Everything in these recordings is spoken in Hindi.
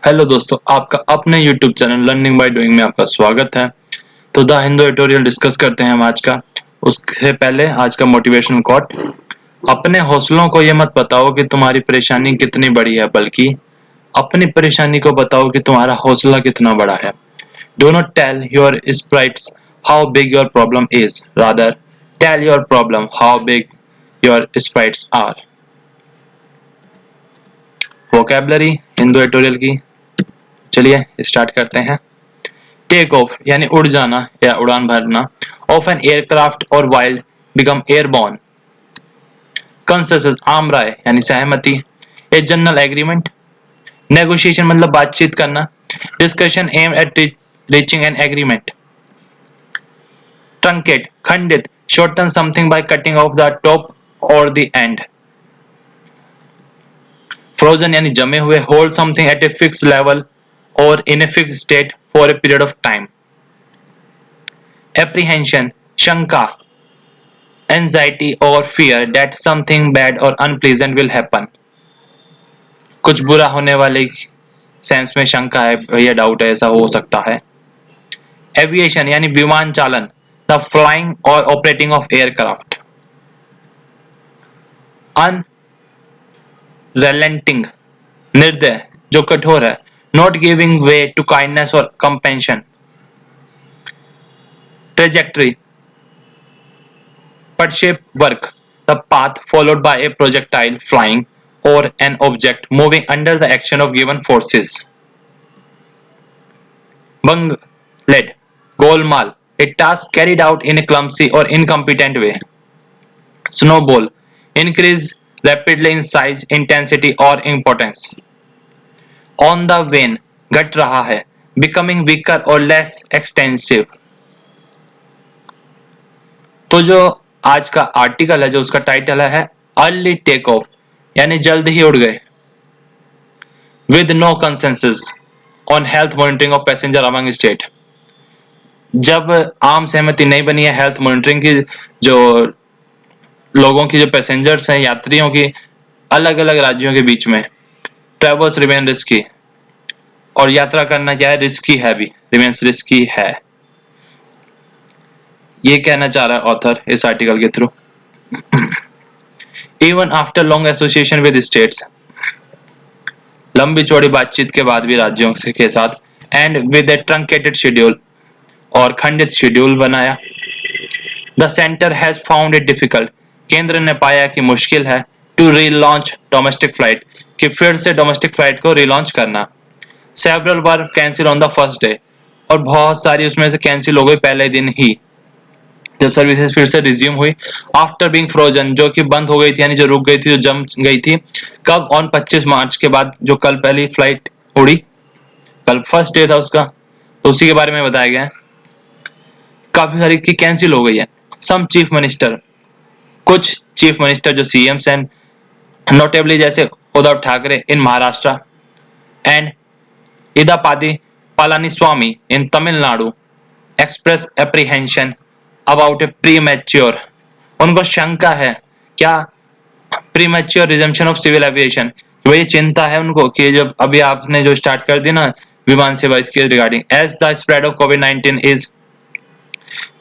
हेलो दोस्तों, आपका अपने YouTube channel learning by doing में आपका स्वागत है। तो द हिंदू एडिटोरियल डिस्कस करते हैं हम आज का। उससे पहले आज का मोटिवेशनल कोट, अपने हौसलों को ये मत बताओ कि तुम्हारी परेशानी कितनी बड़ी है, बल्कि अपनी परेशानी को बताओ कि तुम्हारा हौसला कितना बड़ा है। Do not tell your sprites how big your problem is, rather tell your problem how big your sprites are. Vocabulary Hindu editorial की, चलिए स्टार्ट करते हैं। टेक ऑफ यानी उड़ जाना या उड़ान भरना, ऑफ एन एयरक्राफ्ट और वाइल्ड बिकम एयरबॉर्न। कंसेंसस आम राय यानी सहमति, ए जनरल एग्रीमेंट। नेगोशिएशन मतलब बातचीत करना, discussion aim at reaching an agreement. Truncate खंडित, shorten something by cutting off the top or the end. Frozen यानी जमे हुए, hold something at a fix level or in a fix state for a period of time. Apprehension शंका, anxiety or fear that something bad or unpleasant will happen. कुछ बुरा होने वाले सेंस में शंका है, भैया डाउट है ऐसा हो सकता है। एविएशन यानी विमान चालन, the flying or operating of aircraft. Unrelenting निर्दय जो कठोर है, not giving way to kindness or compassion. Trajectory shape work, the path followed by a projectile flying or an object moving under the action of given forces. Bung led, golmal, a task carried out in a clumsy or incompetent way. Snowball, increase rapidly in size, intensity or importance. On the wane, घट रहा है, becoming weaker or less extensive. तो जो आज का आर्टिकल है, जो उसका टाइटल है अर्ली टेक ऑफ यानी जल्द ही उड़ गए, with no consensus on health monitoring of passenger among state. जब आम सहमति नहीं बनी है हेल्थ मॉनिटरिंग की, जो लोगों की, जो पैसेंजर्स हैं, यात्रियों की अलग अलग राज्यों के बीच में, ट्रेवल्स रिमेन रिस्की, और यात्रा करना क्या है, रिस्की है भी, रिमेन्स रिस्की है। ये कहना चाह रहा है ऑथर इस आर्टिकल के through. Even after long association with states, लंबी चौड़ी बातचीत के बाद भी राज्यों के साथ, and with A truncated schedule और खंडित शेड्यूल बनाया, the centre has found it difficult, केंद्र ने पाया कि मुश्किल है, टू रीलॉन्च डोमेस्टिक फ्लाइट, कि फिर से डोमेस्टिक फ्लाइट को रीलॉन्च करना। Several were cancel on the first day, और बहुत सारी उसमें से कैंसिल हो गई पहले दिन ही, जब सर्विसेज फिर से रिज्यूम हुई। आफ्टर बीइंग फ्रोजन, जो कि बंद हो गई थी, यानी जो रुक गई थी, जो जम गई थी, कब, ऑन 25 मार्च के बाद, जो कल पहली फ्लाइट उड़ी, कल फर्स्ट डे था उसका, तो उसी के बारे में बताया गया है। काफी सारी की कैंसिल हो गई है। सम चीफ मिनिस्टर, कुछ चीफ मिनिस्टर जो सीएम्स एंड नोटेबली जैसे Uddhav Thackeray in Maharashtra and Edappadi Palaniswami in Tamil Nadu, express apprehension about a premature, उनको शंका है क्या, premature resumption of civil aviation, वो ये चिंता है उनको कि जब अभी आपने जो स्टार्ट कर दी ना विमान सेवा, इसके regarding, as the spread of कोविड-19 इज,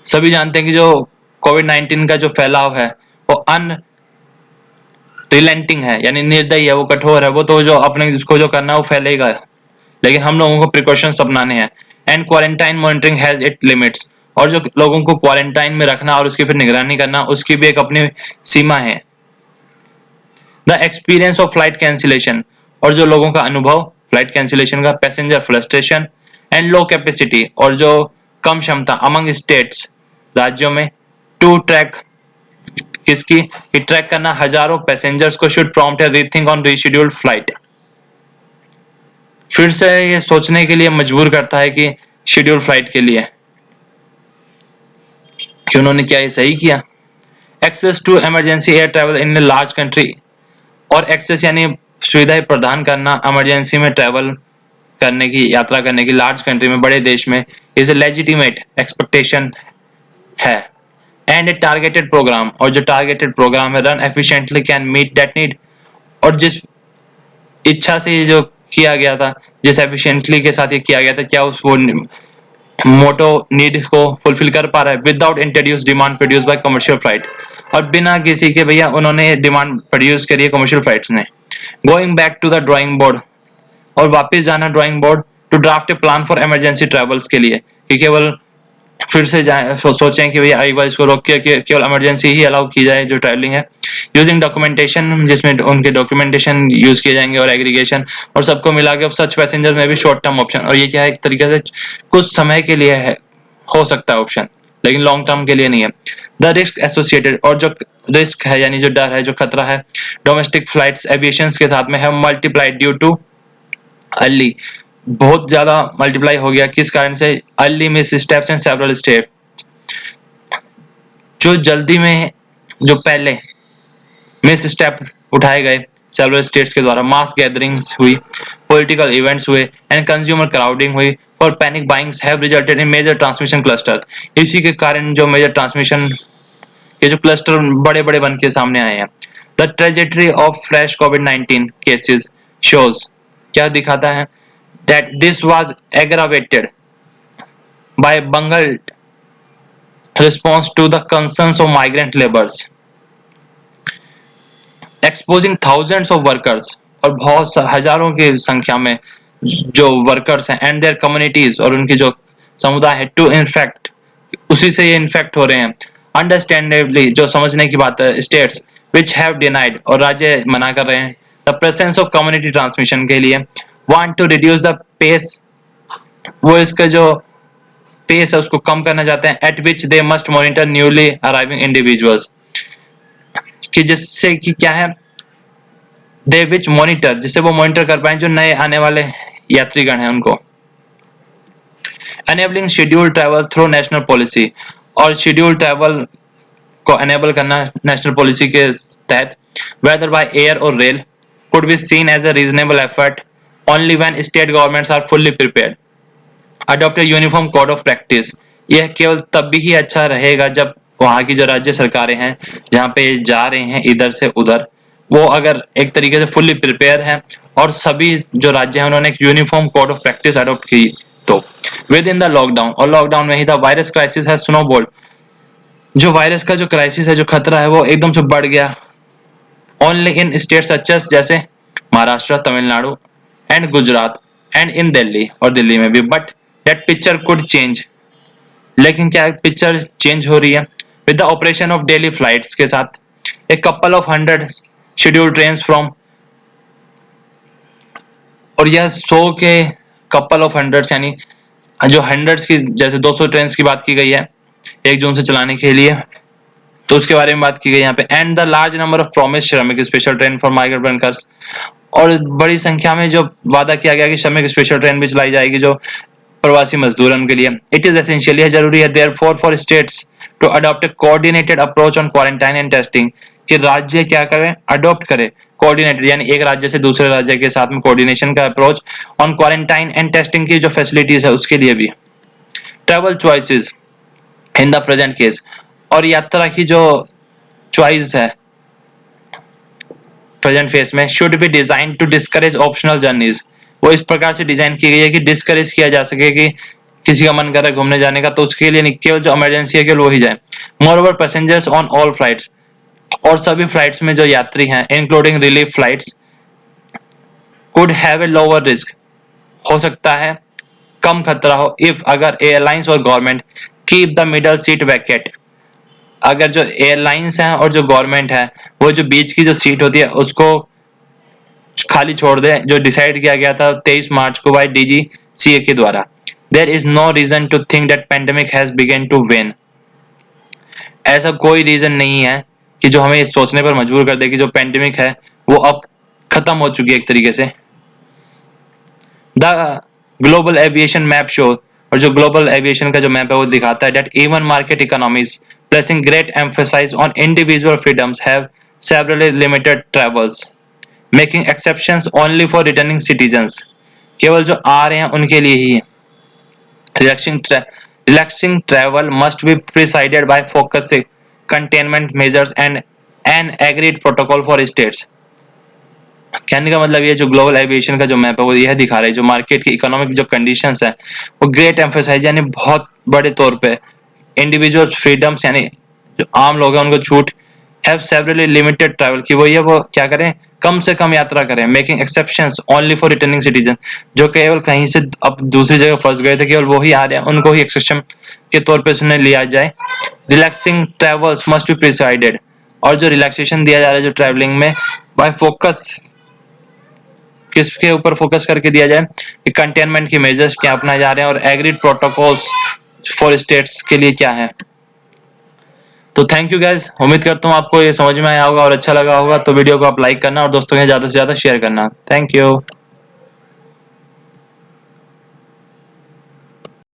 सभी जानते हैं कि जो कोविड-19 का जो फैलाव है वो अनरिलेंटिंग है, यानी निर्दयी है, वो कठोर है, वो तो जो अपने जिसको जो करना है वो फैलेगा, लेकिन हम लोगों को प्रिकॉशंस अपनाने हैं। And quarantine monitoring has it limits, और जो लोगों को क्वारंटाइन में रखना और उसकी फिर निगरानी करना, उसकी भी एक अपनी सीमा है। The experience of flight cancellation, और जो लोगों का अनुभव फ्लाइट कैंसिलेशन का, passenger frustration and low capacity, और जो कम क्षमता अमंग स्टेट्स, राज्यों में, टू ट्रैक, किसकी, ट्रैक करना हजारों पैसेंजर्स को, should prompt A rethink on rescheduled flight, फिर से ये सोचने के लिए मजबूर करता है कि शेड्यूल फ्लाइट के लिए कि उन्होंने क्या ये सही किया। Access to emergency air travel in a large country, और एक्सेस यानी सुविधाएं प्रदान करना इमरजेंसी में ट्रैवल करने की, यात्रा करने की, लार्ज कंट्री में, बड़े देश में, इज ए लेजिटिमेट एक्सपेक्टेशन है। एंड ए टारगेटेड प्रोग्राम, और जो टारगेटेड प्रोग्राम है, run efficiently can meet that need, और जिस इच्छा से ये जो किया गया था, जिस एफिशिएंटली के साथ ये किया गया था, क्या उस वो मोटो नीड को फुलफिल कर पा रहा है without introduce demand produce by commercial flight, और बिना किसी के भैया उन्होंने डिमांड प्रोड्यूस करी है कमर्शियल फ्लाइट्स ने। Going back to the drawing board, और वापस जाना drawing board to draft a plan for emergency travels के लिए, कि केवल फिर से जाए सोचें कि भैया एक बार इसको रोक के केवल इमरजेंसी ही अलाउ की जाए जो ट्रैवलिंग है, यूजिंग डॉक्यूमेंटेशन, जिसमें उनके डॉक्यूमेंटेशन यूज किए जाएंगे, और एग्रीगेशन, और सबको मिला के सच पैसेंजर में भी शॉर्ट टर्म ऑप्शन, और ये क्या है एक तरीके से कुछ समय के लिए है, हो सकता है ऑप्शन, लेकिन लॉन्ग टर्म के लिए नहीं है। द रिस्क एसोसिएटेड, और जो रिस्क है यानी जो डर है, जो खतरा है डोमेस्टिक फ्लाइट्स एविएशन के साथ में है, मल्टीप्लाइड ड्यू टू अर्ली, बहुत ज्यादा मल्टीप्लाई हो गया, किस कारण से, early miss steps and several step, जो जल्दी में जो पहले मिस स्टेप उठाए गए सेवरल स्टेट्स के द्वारा, मास गैदरिंग्स हुई, पॉलिटिकल इवेंट्स हुए एंड कंज्यूमर क्राउडिंग हुई, और panic buyings have resulted in major transmission cluster, इसी के कारण जो मेजर ट्रांसमिशन के जो क्लस्टर बड़े बड़े बन के सामने आए हैं। द ट्रेजेटरी ऑफ फ्रेश कोविड-19 केसेस शोज, क्या दिखाता है, that this was aggravated by bungled response to the concerns of migrant laborers, exposing thousands of workers, और बहुत हजारों की संख्या में जो वर्कर्स हैं एंड देयर कम्युनिटीज, और उनकी जो समुदाय है, टू इन्फेक्ट, उसी से ये इन्फेक्ट हो रहे हैं। अंडरस्टैंडेबली, जो समझने की बात है, स्टेट्स विच हैव डिनाइड, और राज्य मना कर रहे हैं, the presence of community transmission के लिए, want to reduce the pace, वो इसका जो पेस है उसको कम करना चाहते हैं, eight which they must monitor newly arriving individuals, कि जिससे कि क्या है, दे विच मॉनिटर, जिससे वो मॉनिटर कर पाए जो नए आने वाले यात्रीगण हैं उनको। Enabling schedule travel through national policy, और शेड्यूल ट्रैवल को एनेबल करना नेशनल पॉलिसी के तहत, वेदर बाय एयर और rail, could be seen as a reasonable effort only when state governments are fully prepared, adopt a uniform code of practice, यह केवल तब भी ही अच्छा रहेगा जब वहां की जो राज्य सरकारें हैं जहां पे जा रहे हैं इधर से उधर, वो अगर एक तरीके से फुल्ली प्रिपेयर है, और सभी जो राज्य हैं उन्होंने एक uniform code of practice adopt की, तो विद इन द लॉकडाउन, और लॉकडाउन में ही द वायरस क्राइसिस है स्नोबॉल्ड, जो वायरस का जो क्राइसिस है, जो खतरा है, वो एकदम से बढ़ गया, ओनली इन स्टेट सचेस, जैसे Maharashtra, Tamil Nadu and Gujarat and in Delhi, और दिल्ली में भी, but that picture could change, लेकिन क्या पिक्चर चेंज हो रही है with the operation of daily flights के साथ, a couple of 100 schedule train from, और यह 100 के कपल ऑफ हंड्रेड्स, यानी जो हंड्रेड्स की, जैसे 200 ट्रेन की बात की गई है 1 जून से चलाने के लिए, तो उसके बारे में बात की गई यहाँ पे, and the large number of promise Shramik special train for migrant workers, और बड़ी संख्या में जो वादा किया गया कि श्रमिक स्पेशल ट्रेन भी चलाई जाएगी जो प्रवासी मजदूर उनके लिए। इट इज एसेंशियली, जरूरी है therefore for states to adopt a coordinated approach on quarantine and testing, कि राज्य क्या करें, अडॉप्ट करें कोऑर्डिनेटेड, यानी एक राज्य से दूसरे राज्य के साथ में कोऑर्डिनेशन का approach on quarantine and testing की जो फैसिलिटीज है उसके लिए भी। Travel choices in the present case, और यात्रा की जो चॉइस है प्रेजेंट फेस में, should be design to discourage optional journeys, वो इस प्रकार से डिजाइन की गई है कि डिस्करेज किया जा सके, कि किसी का मन कर रहा है घूमने जाने का तो उसके लिए नहीं, केवल जो इमरजेंसी है केवल वही जाए। Moreover passengers on all flights, और सभी फ्लाइट्स में जो यात्री हैं including relief flights, could have a lower risk, हो सकता है कम खतरा हो, इफ अगर एयरलाइंस और government keep the middle seat vacant, अगर जो एयरलाइंस हैं और जो गवर्नमेंट है वो जो बीच की जो सीट होती है उसको खाली छोड़ दे, जो डिसाइड किया गया था 23 मार्च को बाय डीजीसीए के द्वारा। There is no reason to think that pandemic has begun to wane, ऐसा कोई रीजन नहीं है कि जो हमें इस सोचने पर मजबूर कर दे कि जो पेंडेमिक है वो अब खत्म हो चुकी है एक तरीके से। The global aviation map show, और जो ग्लोबल एविएशन का जो मैप है वो दिखाता है that even market economies placing great emphasise on individual freedoms have severely limited travels, making exceptions only for returning citizens, केवल जो आ रहे हैं उनके लिए ही। Relaxing travel must be preceded by focusing containment measures and an agreed protocol for states, कहने का मतलब ये जो ग्लोबल एविएशन का जो मैप है वो यह दिखा रहा है जो मार्केट की इकोनॉमिक जो कंडीशंस है वो ग्रेट एम्फेसाइज यानी बहुत बड़े तौर पे इंडिविजुअल फ्रीडम्स यानी जो आम लोग हैं उनको छूट हैव सेवरली लिमिटेड ट्रैवल की वो क्या करें, कम से कम यात्रा करें, making exceptions only for returning citizen, जो केवल कहीं से अब दूसरी जगह फंस गए थे केवल वो ही आ रहे हैं उनको ही एक्सेप्शन के तौर पे सुनने लिया जाए। Relaxing travels must be presided, और जो रिलैक्सेशन दिया जा रहा है जो ट्रैवलिंग में बाय फोकस किसके ऊपर फोकस करके दिया जाए कि कंटेनमेंट की मेजर्स क्या अपनाए जा रहे हैं और एग्रीड प्रोटोकॉल्स फॉर स्टेट्स के लिए क्या है। तो थैंक यू गाइस, उम्मीद करता हूँ आपको ये समझ में आया होगा और अच्छा लगा होगा। तो वीडियो को आप लाइक करना और दोस्तों के ज्यादा से ज्यादा शेयर करना। Thank you.